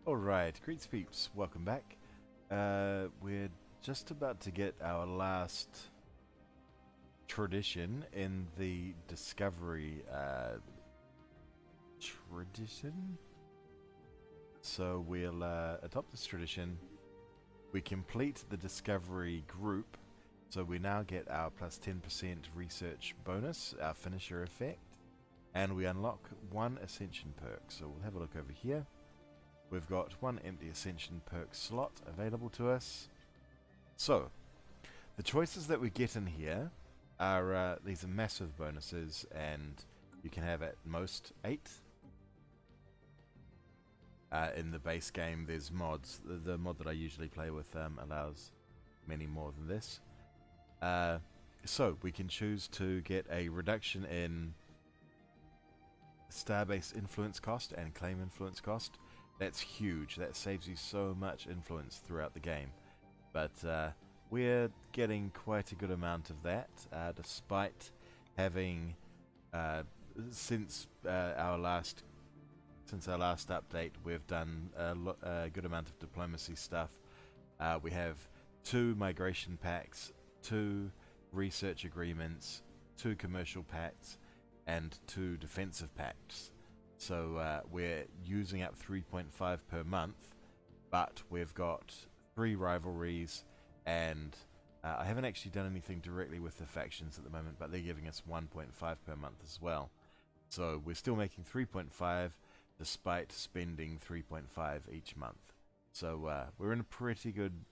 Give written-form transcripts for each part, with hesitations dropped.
Alright, greets peeps, welcome back. We're just about to get our last tradition in the Discovery tradition. So we'll adopt this tradition. We complete the Discovery group, so we now get our plus 10% research bonus, our finisher effect, and we unlock one Ascension perk. So we'll have a look over here. We've got one empty Ascension perk slot available to us. So, the choices that we get in here are, these are massive bonuses, and you can have at most 8. In the base game, there's mods. The mod that I usually play with allows many more than this. So, we can choose to get a reduction in Starbase influence cost and claim influence cost. That's huge. That saves you so much influence throughout the game. But we're getting quite a good amount of that, despite having, since our last update, we've done a good amount of diplomacy stuff. We have 2 migration packs, 2 research agreements, 2 commercial packs, and 2 defensive packs. So we're using up 3.5 per month, but we've got 3 rivalries, and I haven't actually done anything directly with the factions at the moment, but they're giving us 1.5 per month as well. So we're still making 3.5 despite spending 3.5 each month. So we're in a pretty good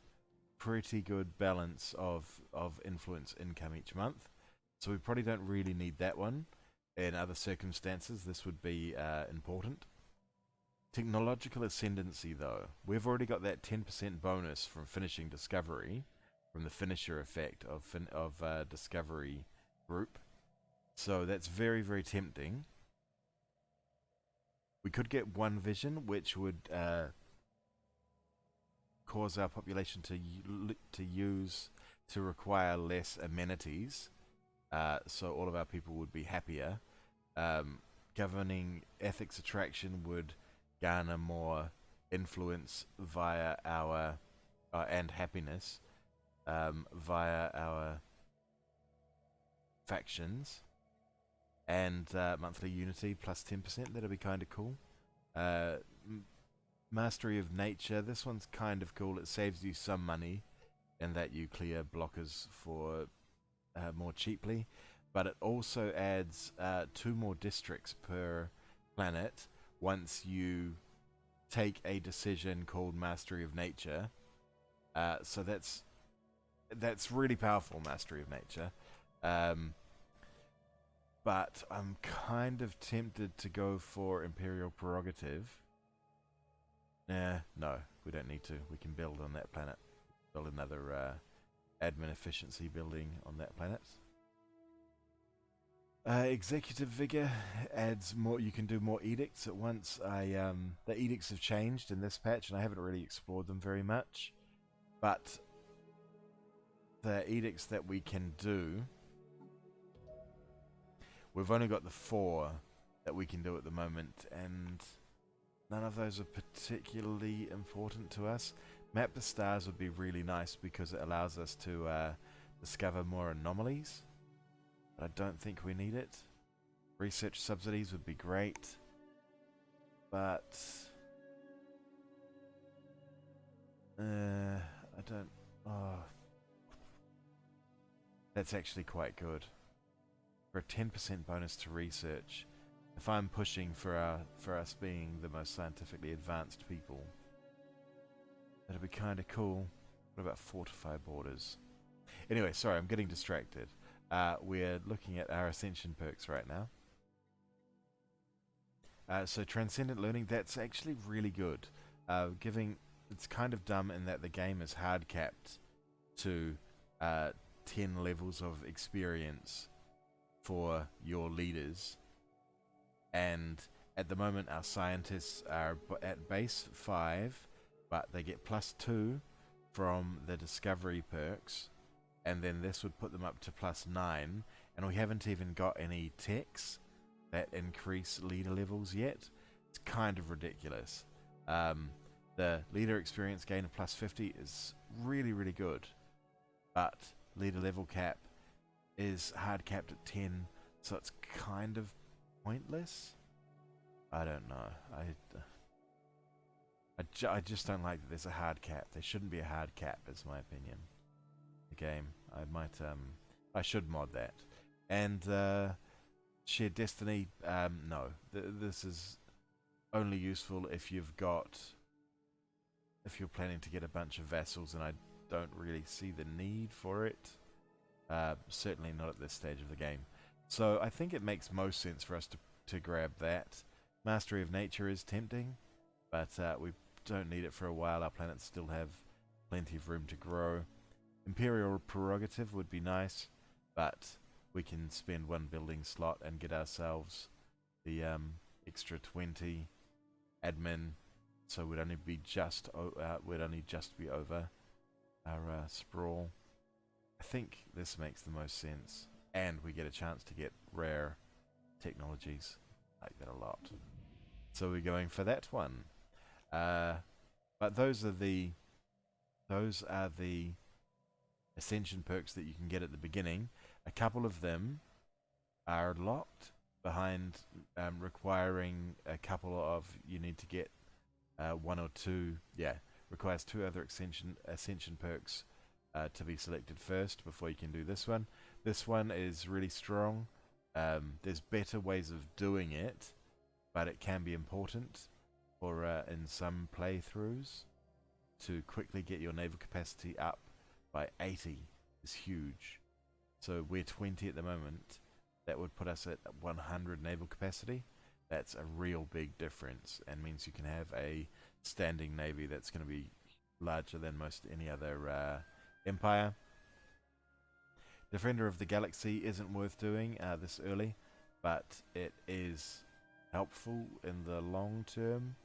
balance of influence income each month. So we probably don't really need that one. In other circumstances, this would be important. Technological ascendancy, though. We've already got that 10% bonus from finishing Discovery, from the finisher effect of Discovery group. So that's very, very tempting. We could get one vision, which would cause our population to require less amenities. So all of our people would be happier. Governing ethics attraction would garner more influence via our and happiness via our factions, and monthly unity plus 10%. That'll be kind of cool. Mastery of nature. This one's kind of cool. It saves you some money in that you clear blockers for more cheaply, but it also adds 2 more districts per planet once you take a decision called Mastery of Nature. So that's really powerful, Mastery of Nature. But I'm kind of tempted to go for Imperial Prerogative. No, we don't need to. We can build on that planet. Build another admin efficiency building on that planet. Executive vigor adds more. You can do more edicts at once. The edicts have changed in this patch, and I haven't really explored them very much. But the edicts that we can do, we've only got the 4 that we can do at the moment, and none of those are particularly important to us. Map the stars would be really nice because it allows us to discover more anomalies, but I don't think we need it. Research subsidies would be great, but I don't. Oh, that's actually quite good for a 10% bonus to research. If I'm pushing for us being the most scientifically advanced people, that'd be kind of cool. What about fortify borders? Anyway, sorry, I'm getting distracted. We're looking at our Ascension perks right now. So Transcendent Learning, that's actually really good. It's kind of dumb in that the game is hard capped to 10 levels of experience for your leaders. And at the moment our scientists are at base 5, but they get +2 from the Discovery perks, and then this would put them up to +9, and we haven't even got any techs that increase leader levels yet. It's kind of ridiculous. The leader experience gain of plus 50 is really, really good, but leader level cap is hard capped at 10, so it's kind of pointless. I don't know. I just don't like that there's a hard cap. There shouldn't be a hard cap, is my opinion. The game. I should mod that. And shared destiny, no. This is only useful if you're planning to get a bunch of vassals, and I don't really see the need for it. Certainly not at this stage of the game. So I think it makes most sense for us to grab that. Mastery of Nature is tempting, but we don't need it for a while. Our planets still have plenty of room to grow. Imperial Prerogative would be nice, but we can spend one building slot and get ourselves the extra 20 admin, so we'd only just be over our sprawl. I think this makes the most sense, and we get a chance to get rare technologies. I like that a lot. So we're going for that one. But those are the Ascension perks that you can get at the beginning. A couple of them are locked behind requiring a couple of, you need to get one or two, requires 2 other Ascension perks to be selected first before you can do this one. This one is really strong. There's better ways of doing it, but it can be important for in some playthroughs to quickly get your naval capacity up by 80 is huge. So we're 20 at the moment. That would put us at 100 naval capacity. That's a real big difference, and means you can have a standing navy that's going to be larger than most any other empire. Defender of the Galaxy isn't worth doing this early, but it is helpful in the long term.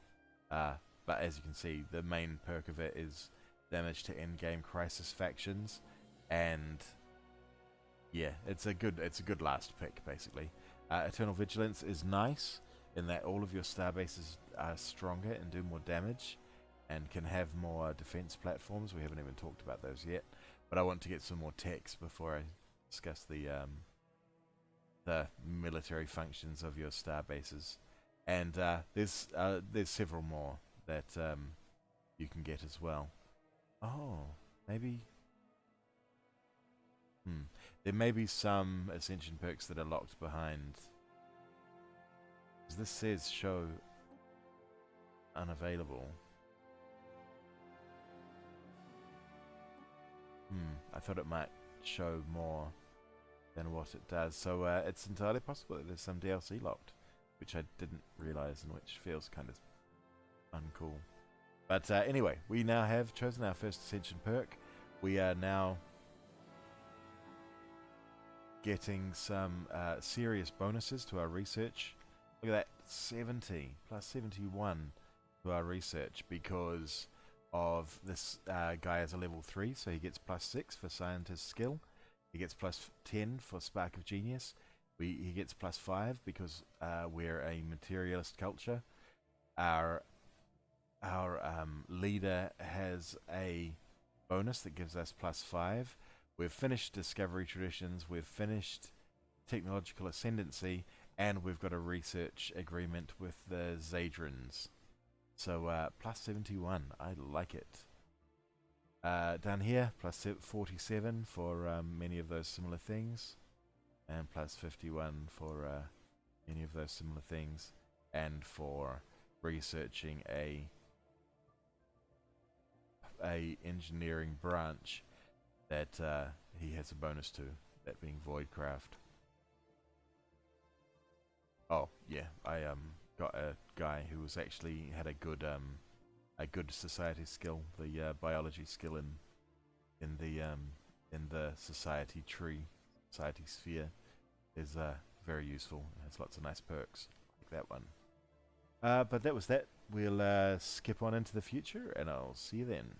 But as you can see, the main perk of it is damage to endgame crisis factions, and yeah, it's a good last pick basically. Eternal Vigilance is nice in that all of your star bases are stronger and do more damage, and can have more defense platforms. We haven't even talked about those yet, but I want to get some more techs before I discuss the military functions of your star bases. And there's several more that you can get as well. Oh, maybe. There may be some Ascension perks that are locked behind. This says show unavailable. I thought it might show more than what it does. So it's entirely possible that there's some DLC locked, which I didn't realize, and which feels kind of uncool. But anyway, we now have chosen our first Ascension perk. We are now getting some serious bonuses to our research. Look at that, 70 plus 71 to our research, because of this guy as a level 3, so he gets plus 6 for scientist skill. He gets plus 10 for spark of genius. He gets plus 5 because we're a materialist culture. Our leader has a bonus that gives us plus 5. We've finished discovery traditions. We've finished technological ascendancy, and we've got a research agreement with the Zadrins. So plus 71, I like it. Down here, plus 47 for many of those similar things, and plus 51 for many of those similar things, and for researching a engineering branch that he has a bonus to, that being Voidcraft. Oh yeah, I got a guy who was actually had a good society skill. The biology skill in the society tree, society sphere, is very useful. It has lots of nice perks, like that one. But that was that. We'll skip on into the future, and I'll see you then.